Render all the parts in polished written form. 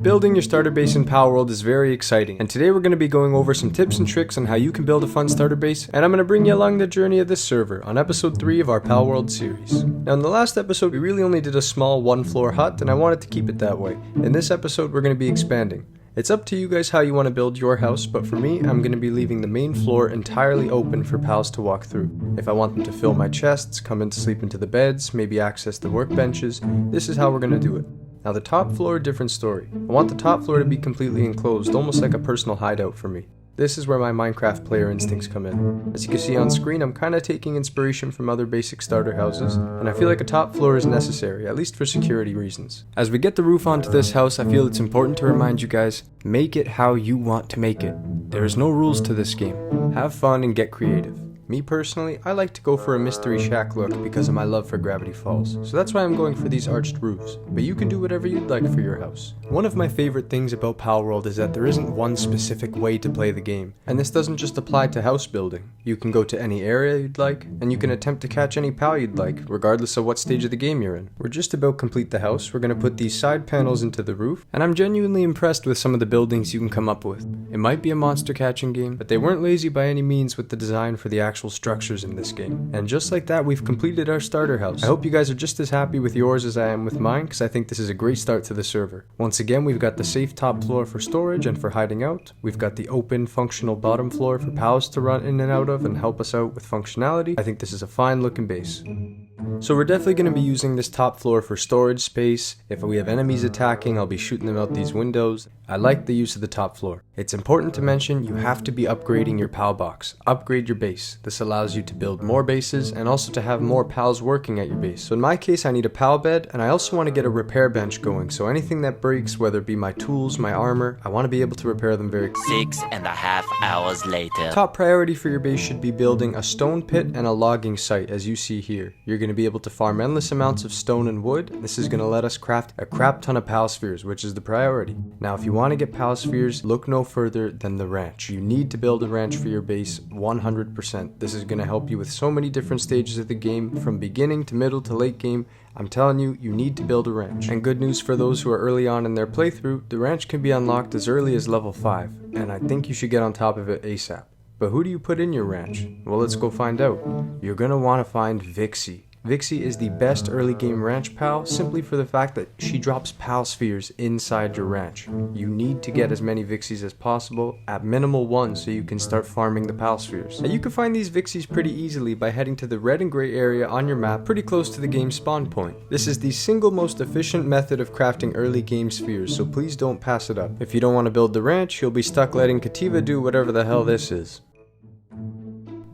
Building your starter base in Palworld is very exciting, and today we're going to be going over some tips and tricks on how you can build a fun starter base, and I'm going to bring you along the journey of this server on episode 3 of our Palworld series. Now in the last episode we really only did a small one floor hut, and I wanted to keep it that way. In this episode we're going to be expanding. It's up to you guys how you want to build your house, but for me, I'm going to be leaving the main floor entirely open for pals to walk through. If I want them to fill my chests, come in to sleep into the beds, maybe access the workbenches, this is how we're going to do it. Now the top floor, different story. I want the top floor to be completely enclosed, almost like a personal hideout for me. This is where my Minecraft player instincts come in. As you can see on screen, I'm kinda taking inspiration from other basic starter houses, and I feel like a top floor is necessary, at least for security reasons. As we get the roof onto this house, I feel it's important to remind you guys, make it how you want to make it. There is no rules to this game. Have fun and get creative. Me personally, I like to go for a mystery shack look because of my love for Gravity Falls, so that's why I'm going for these arched roofs, but you can do whatever you'd like for your house. One of my favorite things about Palworld is that there isn't one specific way to play the game, and this doesn't just apply to house building. You can go to any area you'd like, and you can attempt to catch any pal you'd like, regardless of what stage of the game you're in. We're just about complete the house, we're going to put these side panels into the roof, and I'm genuinely impressed with some of the buildings you can come up with. It might be a monster catching game, but they weren't lazy by any means with the design for the actual structures in this game. And just like that, we've completed our starter house. I hope you guys are just as happy with yours as I am with mine, because I think this is a great start to the server. Once again, we've got the safe top floor for storage and for hiding out. We've got the open, functional bottom floor for pals to run in and out of and help us out with functionality. I think this is a fine looking base. So we're definitely going to be using this top floor for storage space. If we have enemies attacking, I'll be shooting them out these windows. I like the use of the top floor. It's important to mention you have to be upgrading your pal box. Upgrade your base. This allows you to build more bases and also to have more pals working at your base. So in my case, I need a pal bed, and I also want to get a repair bench going. So anything that breaks, whether it be my tools, my armor, I want to be able to repair them very quickly. 6.5 hours later. Top priority for your base should be building a stone pit and a logging site, as you see here. You're going to be able to farm endless amounts of stone and wood. This is going to let us craft a crap ton of pal spheres, which is the priority. Now if you want to get pal spheres, look no further than the ranch. You need to build a ranch for your base 100%. This is going to help you with so many different stages of the game, from beginning to middle to late game. I'm telling you, you need to build a ranch. And good news for those who are early on in their playthrough, the ranch can be unlocked as early as level 5, and I think you should get on top of it ASAP. But who do you put in your ranch? Well, let's go find out. You're going to want to find Vixie. Vixie is the best early game ranch pal simply for the fact that she drops pal spheres inside your ranch. You need to get as many Vixies as possible, at minimal 1, so you can start farming the pal spheres. Now you can find these Vixies pretty easily by heading to the red and gray area on your map pretty close to the game's spawn point. This is the single most efficient method of crafting early game spheres, so please don't pass it up. If you don't want to build the ranch, you'll be stuck letting Kativa do whatever the hell this is.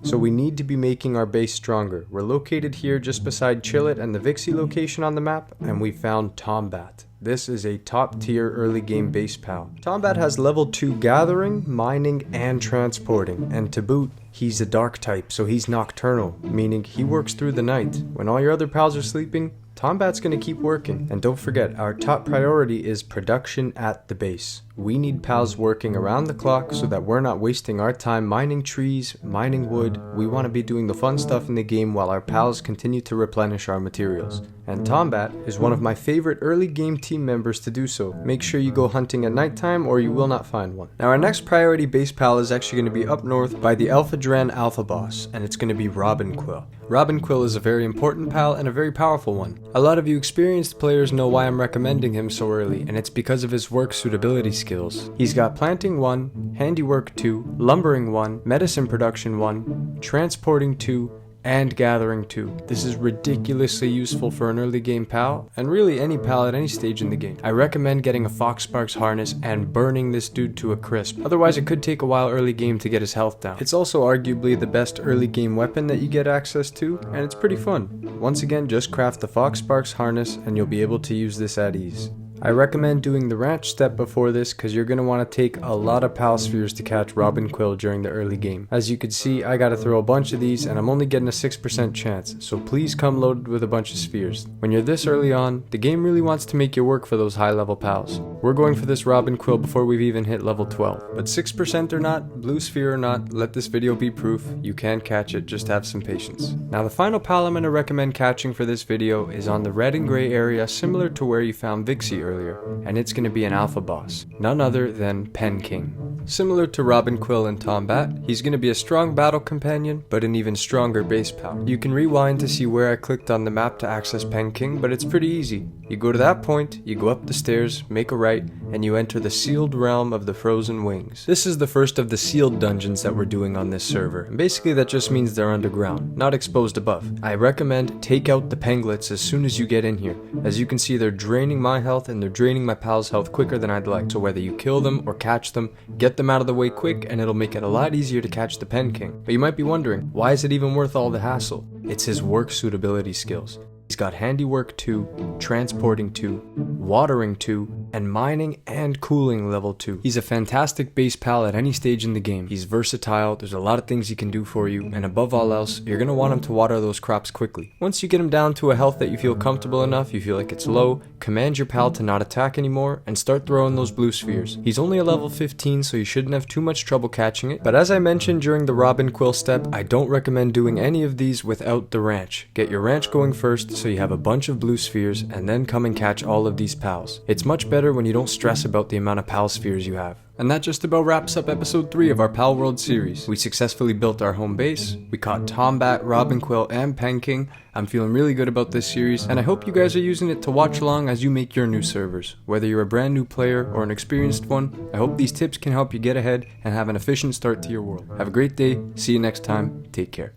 So we need to be making our base stronger. We're located here just beside Chillet and the Vixie location on the map, and we found Tombat. This is a top tier early game base pal. Tombat has level 2 gathering, mining, and transporting, and to boot, he's a dark type, so he's nocturnal, meaning he works through the night. When all your other pals are sleeping, Tombat's gonna keep working. And don't forget, our top priority is production at the base. We need pals working around the clock so that we're not wasting our time mining trees, mining wood. We want to be doing the fun stuff in the game while our pals continue to replenish our materials. And Tombat is one of my favorite early game team members to do so. Make sure you go hunting at nighttime or you will not find one. Now our next priority base pal is actually going to be up north by the Alpha Dren Alpha boss, and it's going to be Robinquill. Robinquill is a very important pal and a very powerful one. A lot of you experienced players know why I'm recommending him so early, and it's because of his work suitability skills. He's got planting 1, handiwork 2, lumbering 1, medicine production 1, transporting 2, and gathering 2. This is ridiculously useful for an early game pal, and really any pal at any stage in the game. I recommend getting a Fox Sparks harness and burning this dude to a crisp, otherwise it could take a while early game to get his health down. It's also arguably the best early game weapon that you get access to, and it's pretty fun. Once again, just craft the Fox Sparks harness and you'll be able to use this at ease. I recommend doing the ranch step before this because you're going to want to take a lot of pal spheres to catch Robinquill during the early game. As you can see, I got to throw a bunch of these and I'm only getting a 6% chance, so please come loaded with a bunch of spheres. When you're this early on, the game really wants to make you work for those high level pals. We're going for this Robinquill before we've even hit level 12. But 6% or not, blue sphere or not, let this video be proof you can catch it, just have some patience. Now the final pal I'm going to recommend catching for this video is on the red and gray area similar to where you found Vixie earlier, and it's going to be an alpha boss, none other than Penking. Similar to Robinquill and Tombat, he's going to be a strong battle companion, but an even stronger base power. You can rewind to see where I clicked on the map to access Penking, but it's pretty easy. You go to that point, you go up the stairs, make a right, and you enter the sealed realm of the Frozen Wings. This is the first of the sealed dungeons that we're doing on this server, and basically that just means they're underground, not exposed above. I recommend take out the penglets as soon as you get in here. As you can see, they're draining my health and they're draining my pal's health quicker than I'd like, so whether you kill them or catch them, get them out of the way quick and it'll make it a lot easier to catch the Penking. But you might be wondering, why is it even worth all the hassle? It's his work suitability skills. He's got handiwork 2, transporting 2, watering 2, and mining and cooling level 2. He's a fantastic base pal at any stage in the game. He's versatile, there's a lot of things he can do for you, and above all else, you're going to want him to water those crops quickly. Once you get him down to a health that you feel comfortable enough, you feel like it's low, command your pal to not attack anymore, and start throwing those blue spheres. He's only a level 15, so you shouldn't have too much trouble catching it, but as I mentioned during the Robinquill step, I don't recommend doing any of these without the ranch. Get your ranch going first, so you have a bunch of blue spheres, and then come and catch all of these pals. It's much better when you don't stress about the amount of pal spheres you have. And that just about wraps up episode 3 of our Palworld series. We successfully built our home base, we caught Tombat, Robinquill, and Penking. I'm feeling really good about this series, and I hope you guys are using it to watch along as you make your new servers. Whether you're a brand new player or an experienced one, I hope these tips can help you get ahead and have an efficient start to your world. Have a great day, see you next time, take care.